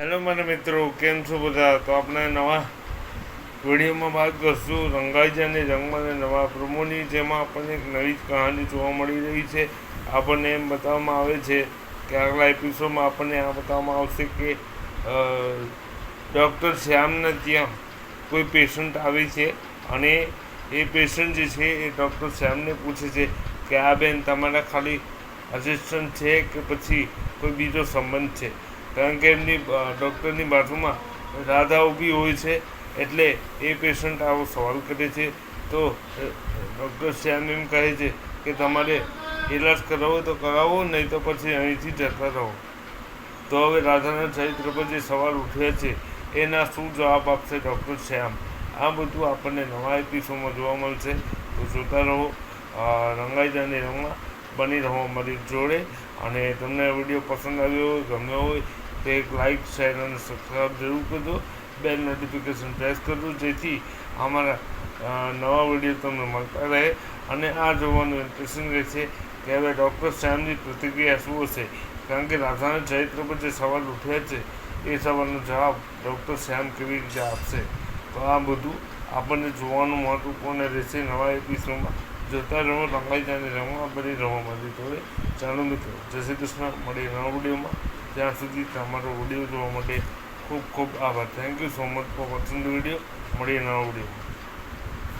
Hello મારા મિત્રો, કેમ છો બધા? તો આપણે નવા વિડીયોમાં વાત કરશું રંગાઈજા અને રંગમાં અને નવા પ્રોમોની, જેમાં આપણને એક નવી જ કહાની જોવા મળી રહી છે. આપણને એમ બતાવવામાં આવે છે કે આગલા એપિસોડમાં આપણને આ બતાવવામાં આવશે કે ડૉક્ટર શ્યામના ત્યાં કોઈ પેશન્ટ આવે છે અને એ પેશન્ટ જે છે એ ડૉક્ટર શ્યામને પૂછે છે કે આ બેન તમારા ખાલી અસિસ્ટન્ટ છે કે પછી કોઈ બીજો સંબંધ છે? કારણ કે એમની ડૉક્ટરની બાજુમાં રાધા ઊભી હોય છે, એટલે એ પેશન્ટ આવો સવાલ કરે છે. તો ડૉક્ટર શ્યામ એમ કહે છે કે તમારે ઇલાજ કરાવો તો કરાવો, નહીં તો પછી અહીંથી જતા રહો. તો હવે રાધાના ચરિત્ર પર જે સવાલ ઉઠ્યા છે એના શું જવાબ આપશે ડૉક્ટર શ્યામ, આ બધું આપણને નવા એપિસોડમાં જોવા મળશે. તો જોતા રહો રંગાઈજા અને રંગમાં, બની રહો અમારી જોડે. અને તમને આ વિડીયો પસંદ આવ્યો હોય, ગમ્યો હોય તો એક લાઇક, શેર અને સબસ્ક્રાઈબ જરૂર કરજો. બેલ નોટિફિકેશન પ્રેસ કરજો, જેથી અમારા નવા વિડીયો તમને મળતા રહે. અને આ જોવાનું ઇન્ટરેસ્ટિંગ રહેશે કે હવે ડૉક્ટર શ્યામની પ્રતિક્રિયા શું હશે. કારણ કે રાધાના ચરિત્ર પર જે સવાલ ઉઠ્યા છે એ સવાલનો જવાબ ડૉક્ટર શ્યામ કેવી રીતે આપશે. તો આ બધું આપણને જોવાનું મહત્વપૂર્ણ રહેશે નવા એપિસોડમાં. જોતા રહો રંગાઈજા અને રંગમાં, બની રહો મારી જોડે. ચાલો મિત્રો, જય શ્રી કૃષ્ણ. મળીએ નવા વિડીયોમાં. ત્યાં સુધી તમારો વિડીયો જોવા માટે ખૂબ ખૂબ આભાર. Thank you so much for watching the video. મળીએ નવા વિડીયોમાં.